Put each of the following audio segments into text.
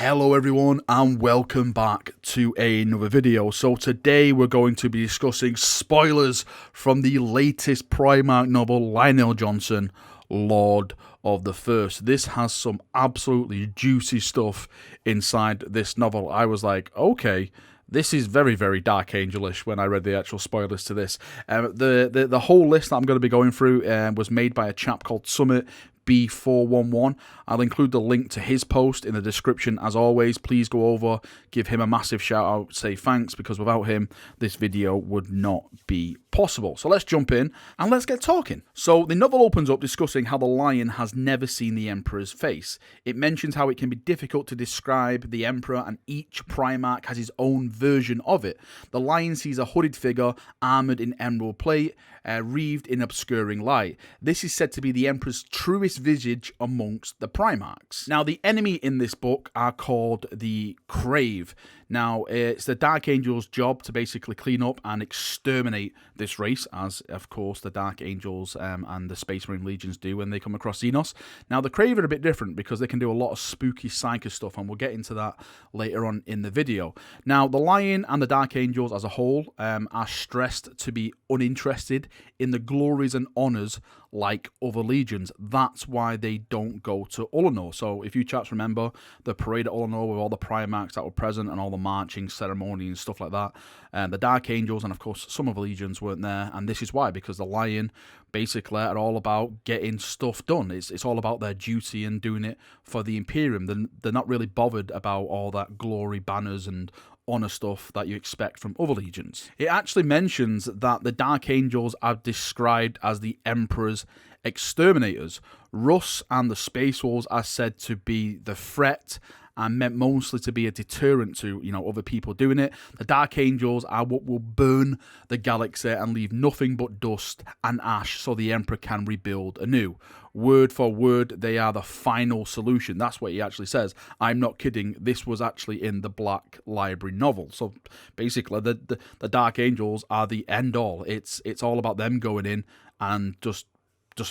Hello everyone and welcome back to another video. So today we're going to be discussing spoilers from the latest Primarch novel, Lionel Johnson, Lord of the First. This has some absolutely juicy stuff inside this novel. I was like, okay, this is very, very Dark Angelish when I read the actual spoilers to this. The whole list that I'm going to be going through was made by a chap called Summit B411. I'll include the link to his post in the description. As always, please go over, give him a massive shout out, say thanks, because without him this video would not be possible. So let's jump in and let's get talking. So the novel opens up discussing how the lion has never seen the Emperor's face. It mentions how it can be difficult to describe the Emperor and each Primarch has his own version of it. The lion sees a hooded figure armoured in emerald plate, wreathed in obscuring light. This is said to be the Emperor's truest visage amongst the Primarchs. Now, the enemy in this book are called the Crave. Now, it's the Dark Angels' job to basically clean up and exterminate this race, as, of course, the Dark Angels and the Space Marine Legions do when they come across Xenos. Now, the Crave are a bit different because they can do a lot of spooky psycho stuff, and we'll get into that later on in the video. Now, the Lion and the Dark Angels as a whole are stressed to be uninterested in the glories and honours like other legions. That's why they don't go to Ullanor. So if you chaps remember the parade at Ullanor with all the Primarchs that were present and all the marching ceremony and stuff like that, the Dark Angels and of course some of the legions weren't there, and this is why, because the Lion basically are all about getting stuff done. It's all about their duty and doing it for the Imperium. They're not really bothered about all that glory banners and honor stuff that you expect from other legions. It actually mentions that the Dark Angels are described as the Emperor's exterminators. Russ and the Space Wolves are said to be the threat and meant mostly to be a deterrent to, other people doing it. The Dark Angels are what will burn the galaxy and leave nothing but dust and ash so the Emperor can rebuild anew. Word for word, they are the final solution. That's what he actually says. I'm not kidding. This was actually in the Black Library novel. So basically, the Dark Angels are the end all. It's all about them going in and just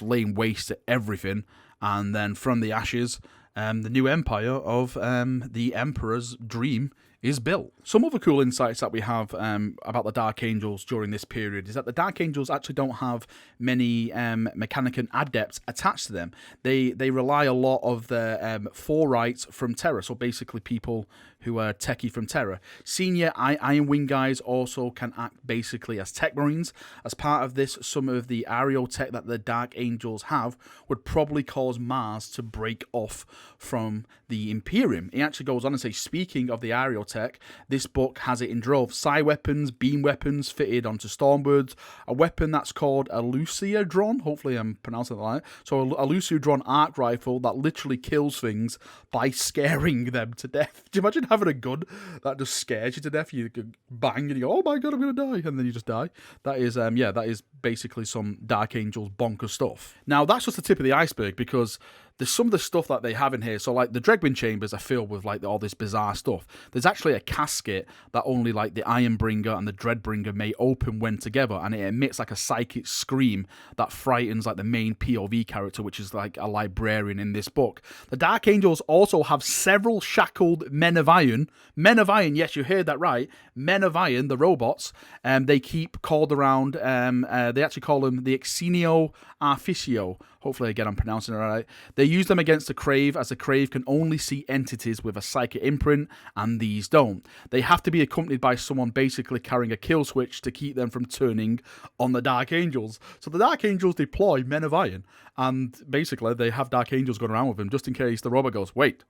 laying waste to everything, and then from the ashes, the new empire of the Emperor's dream is built. Some other cool insights that we have about the Dark Angels during this period is that the Dark Angels actually don't have many Mechanican adepts attached to them. They rely a lot of their forerights from Terra, so basically people who are techie from Terra. Senior Iron Wing guys also can act basically as tech marines. As part of this, some of the aerial tech that the Dark Angels have would probably cause Mars to break off from the Imperium. He actually goes on and says, speaking of the aerial tech, this book has it in droves. Psi weapons, beam weapons fitted onto Stormbirds, a weapon that's called a Luciodron, hopefully I'm pronouncing it right. So a Luciodron arc rifle that literally kills things by scaring them to death. Do you imagine having a gun that just scares you to death? You can bang and you go, oh my god, I'm gonna die, and then you just die. That is basically some Dark Angels bonker stuff. Now that's just the tip of the iceberg, because there's some of the stuff that they have in here. So like the Dregbin chambers are filled with like all this bizarre stuff. There's actually a casket that only like the Ironbringer and the Dreadbringer may open when together, and it emits like a psychic scream that frightens like the main POV character, which is like a librarian in this book. The Dark Angels also have several shackled men of iron. Men of iron, yes, you heard that right. Men of iron, the robots. They keep called around. They actually call them the Exenio Artificio. Hopefully, again, I'm pronouncing it right. They use them against the Crave, as the Crave can only see entities with a psychic imprint, and these don't. They have to be accompanied by someone basically carrying a kill switch to keep them from turning on the Dark Angels. So the Dark Angels deploy Men of Iron, and basically they have Dark Angels going around with them just in case the robot goes, wait,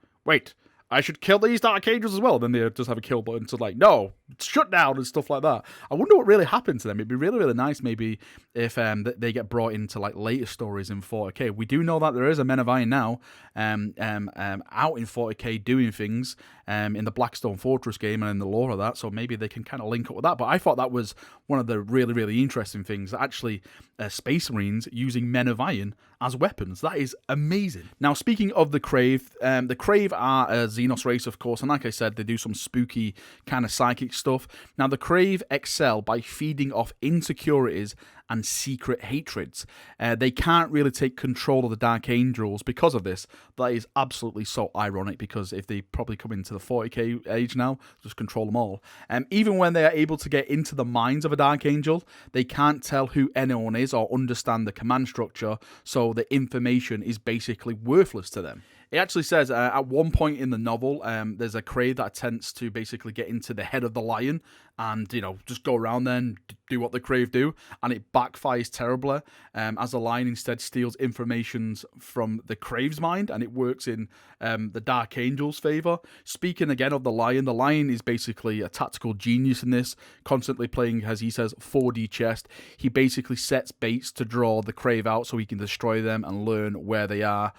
I should kill these Dark Angels as well. Then they just have a kill button to like, no, shut down and stuff like that. I wonder what really happened to them. It'd be really, really nice maybe if they get brought into like later stories in 40k. We do know that there is a Men of Iron now out in 40k doing things in the Blackstone Fortress game and in the lore of that. So maybe they can kind of link up with that. But I thought that was one of the really, really interesting things. Actually, Space Marines using Men of Iron as weapons. That is amazing. Now, speaking of the Crave are a Xenos race, of course, and like I said, they do some spooky kind of psychic stuff. Now, the Crave excel by feeding off insecurities and secret hatreds. They can't really take control of the Dark Angels because of this. That is absolutely so ironic, because if they probably come into the 40k age now, just control them all. Even when they are able to get into the minds of a Dark Angel, they can't tell who anyone is or understand the command structure, so the information is basically worthless to them. It actually says at one point in the novel, there's a crave that attempts to basically get into the head of the lion and, you know, just go around there and do what the crave do, and it backfires terribly, as the lion instead steals information from the crave's mind, and it works in the Dark Angel's favour. Speaking again of the lion is basically a tactical genius in this, constantly playing, as he says, 4D chess. He basically sets baits to draw the crave out so he can destroy them and learn where they are.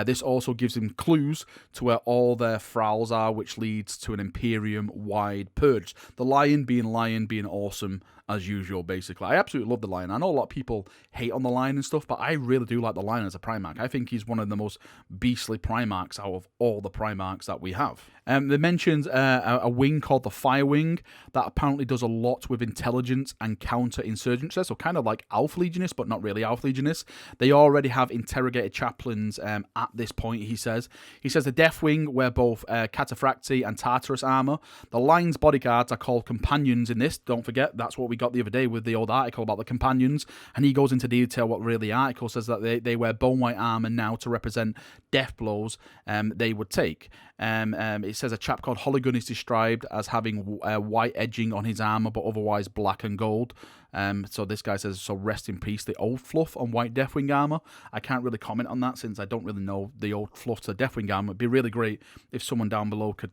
This also gives him clues to where all their thralls are, which leads to an Imperium-wide purge. The lion being awesome as usual, basically. I absolutely love the lion. I know a lot of people hate on the lion and stuff, but I really do like the lion as a Primarch. I think he's one of the most beastly Primarchs out of all the Primarchs that we have. They mentioned a wing called the Fire Wing that apparently does a lot with intelligence and counter-insurgency, so kind of like Alpha Legionists, but not really Alpha Legionists. They already have interrogated chaplains at this point, he says. He says the Death Wing wear both Cataphracti and Tartarus armor. The Lion's bodyguards are called companions in this. Don't forget, that's what we got the other day with the old article about the companions, and he goes into detail what really the article says, that they wear bone white armor now to represent death blows they would take. It says a chap called Holigun is described as having white edging on his armor, but otherwise black and gold. So this guy says, so rest in peace, the old fluff on white Deathwing armor. I can't really comment on that since I don't really know the old fluff to Deathwing armor. It'd be really great if someone down below could,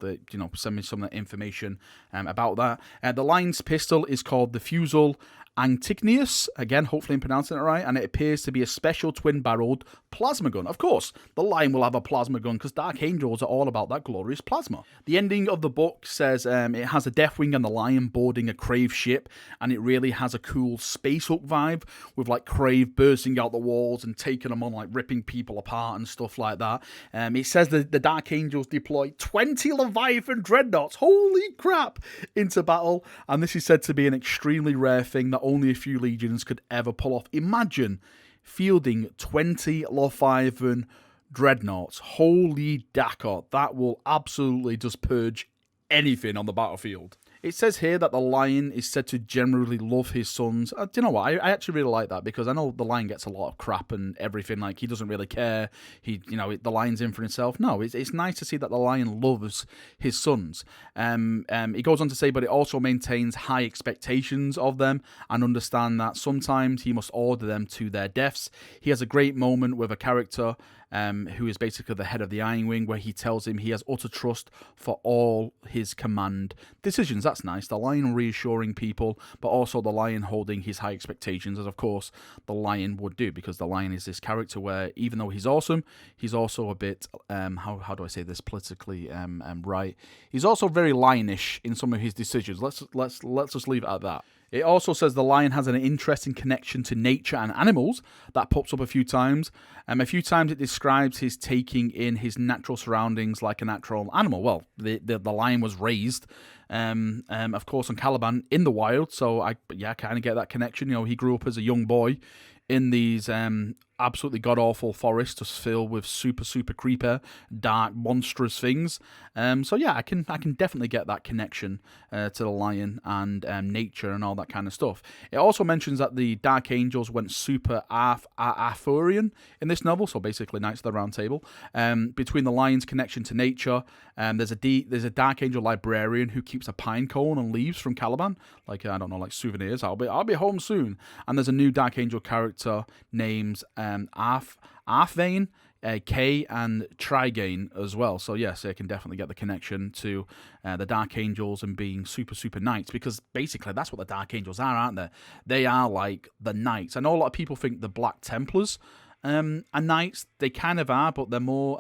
send me some of the information about that. The Lion's pistol is called the Fusel Antignius, again, hopefully I'm pronouncing it right, and it appears to be a special twin-barreled plasma gun. Of course, the Lion will have a plasma gun because Dark Angels are all about that glorious plasma. The ending of the book says it has a Deathwing and the Lion boarding a Crave ship, and it really has a cool Space Hulk vibe with like Crave bursting out the walls and taking them on, like ripping people apart and stuff like that. It says that the Dark Angels deploy 20 Leviathan Dreadnoughts, holy crap, into battle, and this is said to be an extremely rare thing that only a few legions could ever pull off. Imagine fielding 20 Leviathan Dreadnoughts. Holy Dakar, that will absolutely just purge anything on the battlefield. It says here that the Lion is said to generally love his sons. Do you know what? I actually really like that, because I know the Lion gets a lot of crap and everything. Like, he doesn't really care. The Lion's in for himself. No, it's nice to see that the Lion loves his sons. He goes on to say, but it also maintains high expectations of them and understand that sometimes he must order them to their deaths. He has a great moment with a character who is basically the head of the Iron Wing, where he tells him he has utter trust for all his command decisions. That's nice. The Lion reassuring people, but also the Lion holding his high expectations, as of course the Lion would do, because the Lion is this character where, even though he's awesome, he's also a bit how do I say this politically right? He's also very lionish in some of his decisions. Let's just leave it at that. It also says the Lion has an interesting connection to nature and animals that pops up a few times. A few times it describes his taking in his natural surroundings like a natural animal. Well, the Lion was raised, of course, on Caliban in the wild, so I kind of get that connection. He grew up as a young boy in these absolutely god-awful forests just filled with super creeper, dark, monstrous things. So yeah, I can definitely get that connection to the Lion and nature and all that kind of stuff. It also mentions that the Dark Angels went super Arthurian in this novel, so basically Knights of the Round Table. Between the Lion's connection to nature, there's a Dark Angel librarian who keeps a pine cone and leaves from Caliban, like souvenirs. I'll be home soon. And there's a new Dark Angel character named Arthvane, K, and Trigane as well. So yes, I can definitely get the connection to the Dark Angels and being super knights, because basically that's what the Dark Angels are, aren't they? They are like the knights. I know a lot of people think the Black Templars are knights. They kind of are, but they're more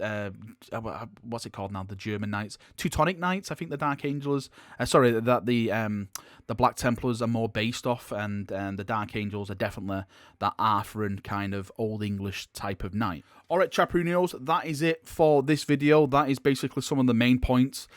what's it called now? The German Knights, Teutonic Knights. I think the Dark Angels. Sorry, that the Black Templars are more based off, and the Dark Angels are definitely that Arthurian kind of Old English type of knight. All right, Chaprinos, that is it for this video. That is basically some of the main points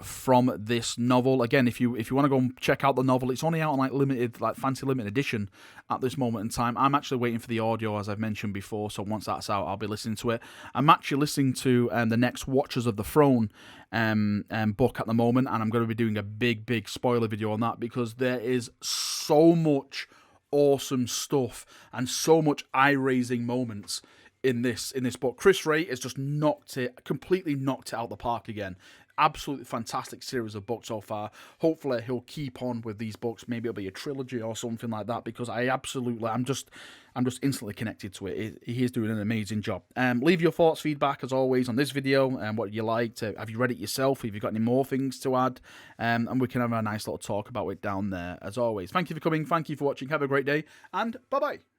from this novel. Again, if you want to go and check out the novel, it's only out on like fancy limited edition at this moment in time. I'm actually waiting for the audio, as I've mentioned before, so once that's out, I'll be listening to it. I'm actually listening to the next Watchers of the Throne book at the moment, and I'm going to be doing a big spoiler video on that, because there is so much awesome stuff and so much eye-raising moments in this book. Chris Ray has just completely knocked it out the park again. Absolutely fantastic series of books so far. Hopefully he'll keep on with these books. Maybe it'll be a trilogy or something like that, because I'm just instantly connected to it. He is doing an amazing job. Leave your thoughts, feedback as always on this video, and what you liked. Have you read it yourself? Have you got any more things to add? And we can have a nice little talk about it down there as always. Thank you for coming. Thank you for watching. Have a great day, and bye bye.